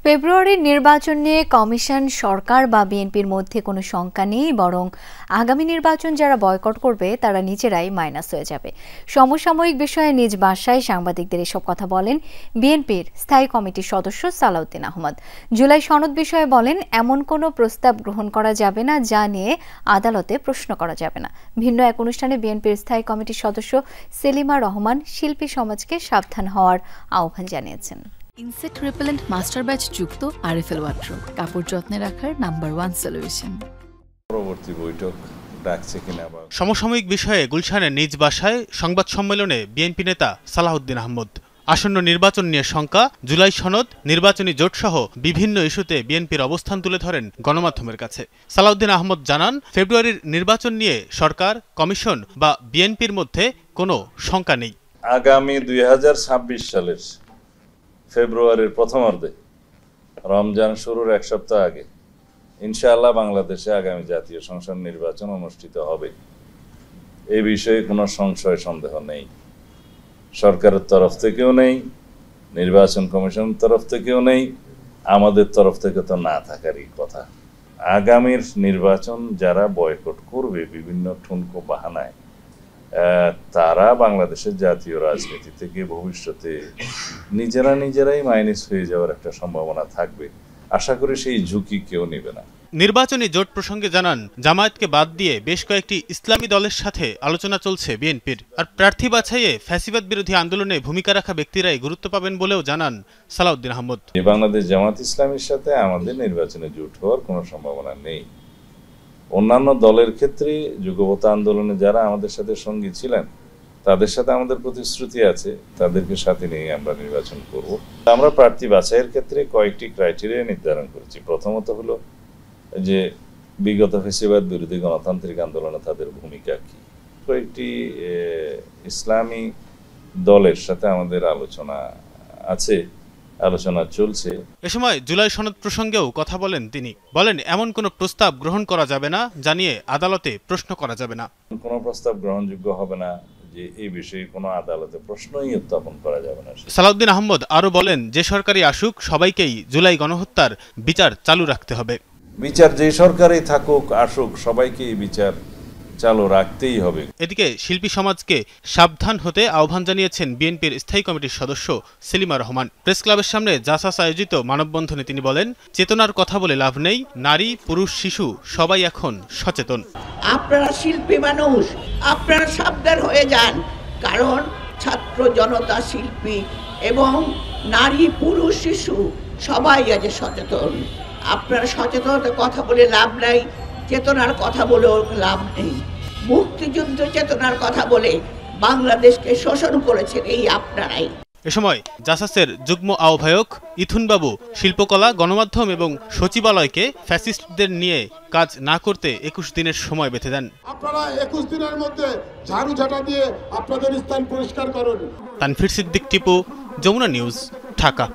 ফেব্রুয়ারির নির্বাচন নিয়ে কমিশন, সরকার বা বিএনপির মধ্যে কোনো শঙ্কা নেই, বরং আগামী নির্বাচন যারা বয়কট করবে তারা নিজেরাই মাইনাস হয়ে যাবে। সমসাময়িক বিষয়ে নিজ বাসায় সাংবাদিকদের এসব কথা বলেন বিএনপির স্থায়ী কমিটির সদস্য সালাউদ্দিন আহমদ। জুলাই সনদ বিষয়ে বলেন, এমন কোনো প্রস্তাব গ্রহণ করা যাবে না যা নিয়ে আদালতে প্রশ্ন করা যাবে না। ভিন্ন এক অনুষ্ঠানে বিএনপির স্থায়ী কমিটির সদস্য সেলিমা রহমান শিল্পী সমাজকে সাবধান হওয়ার আহ্বান জানিয়েছেন। ইনসেক্ট রিপেলেন্ট মাস্টার ব্যাচ যুক্ত আরএফএল ওয়ার্ড্রোব কাপড় যত্নে রাখার নাম্বার 1 সলিউশন। পরবর্তী বৈঠক ডাকছে কিনা বা সমসাময়িক বিষয়ে গুলশানের নিজ বাসায় সংবাদ সম্মেলনে বিএনপি নেতা সালাউদ্দিন আহমদ। আসন্ন নির্বাচন নিয়ে শঙ্কা, জুলাই সনদ, নির্বাচনী জোটসহ বিভিন্ন ইস্যুতে বিএনপির অবস্থান তুলে ধরেন গণমাধ্যমের কাছে। সালাউদ্দিন আহমদ জানান, ফেব্রুয়ারির নির্বাচন নিয়ে সরকার, কমিশন বা বিএনপির মধ্যে কোনো শঙ্কা নেই। আগামী 2026 সালের ফেব্রুয়ারির প্রথমার্ধে রমজান শুরুর এক সপ্তাহ আগে ইনশাআল্লাহ বাংলাদেশে আগামী জাতীয় সংসদ নির্বাচন অনুষ্ঠিত হবে। এই বিষয়ে কোনো সংশয় সন্দেহ নেই। সরকারের তরফ থেকেও নেই, নির্বাচন কমিশনের তরফ থেকেও নেই, আমাদের তরফ থেকে তো না থাকারই কথা। আগামীর নির্বাচন যারা বয়কট করবে বিভিন্ন ঠুনকো বাহানায়, তারা বাংলাদেশের জাতীয় রাজনীতি থেকে ভবিষ্যতে নিজেরাই মাইনাস হয়ে যাওয়ার একটা সম্ভাবনা থাকবে। আশা করি সেই ঝুঁকি কেউ নেবে না। নির্বাচনী জোট প্রসঙ্গে জানান, জামায়াতকে বাদ দিয়ে বেশ কয়েকটি ইসলামী দলের সাথে আলোচনা চলছে বিএনপির। আর প্রার্থী বাছাইয়ে ফ্যাসিবাদ বিরোধী আন্দোলনে ভূমিকা রাখা ব্যক্তিরাই গুরুত্ব পাবেন বলেও জানান সালাউদ্দিন আহমদ। বাংলাদেশ জামাত ইসলামীর সাথে আমাদের নির্বাচনে জোট হওয়ার কোনো সম্ভাবনা নেই। অন্যান্য দলের ক্ষেত্রে যুগপৎ আন্দোলনে যারা আমাদের সাথে সঙ্গী ছিলেন তাদের সাথে আমাদের প্রতিশ্রুতি আছে, তাদেরকে সাথে নিয়ে আমরা নির্বাচন করব। আমরা প্রার্থী বাছাইয়ের ক্ষেত্রে কয়েকটি ক্রাইটেরিয়া নির্ধারণ করেছি। প্রথমত হলো যে বিগত ফ্যাসিবাদ বিরোধী গণতান্ত্রিক আন্দোলনে তাদের ভূমিকা কি। কয়েকটি ইসলামী দলের সাথে আমাদের আলোচনা আছে, আলোচনা চলছে। এ সময় জুলাই সনদ প্রসঙ্গেও কথা বলেন তিনি। বলেন, এমন কোনো প্রস্তাব গ্রহণ করা যাবে না যা নিয়ে আদালতে প্রশ্ন করা যাবে না। কোনো প্রস্তাব গ্রহণযোগ্য হবে না যে এই বিষয়ে কোনো আদালতে প্রশ্নই উত্থাপন করা যাবে না। সালাউদ্দিন আহমদ আরো বলেন, যে সরকারই আসুক সবাইকেই জুলাই গণহত্যার বিচার চালু রাখতে হবে। বিচার যে সরকারই থাকুক আসুক সবাইকেই বিচার চালু রাখতেই হবে। এদিকে শিল্পী সমাজকে সাবধান হতে আহ্বান জানিয়েছেন বিএনপির স্থায়ী কমিটির সদস্য সেলিমা রহমান। প্রেস ক্লাবের সামনে জাসাস আয়োজিত মানববন্ধনে তিনি বলেন, চেতনার কথা বলে লাভ নেই, নারী পুরুষ শিশু সবাই এখন সচেতন। আপনারা শিল্পী মানুষ, আপনারা সাবধান হয়ে যান, কারণ ছাত্র জনতা, শিল্পী এবং নারী পুরুষ শিশু সবাই আজ সচেতন। আপনারা সচেতনতার কথা বলে লাভ নাই, চেতনার কথা বলেও লাভ নেই। মুক্তিযুদ্ধ চেতনার কথা বলে বাংলাদেশকে শোষণ করেছেন এই আপনারাই। এ সময় জাসাসের যুগ্ম আহ্বায়ক ইথুন বাবু শিল্পকলা, গণমাধ্যম এবং সচিবালয়কে ফ্যাসিস্টদের নিয়ে কাজ না করতে 21 দিনের সময় বেঁধে দেন। আপনারা 21 দিনের মধ্যে ঝাড়ু ঝাঁটা দিয়ে আপনাদের স্থান পরিষ্কার করুন। তানভীর সিদ্দিক টিপু, যমুনা নিউজ, ঢাকা।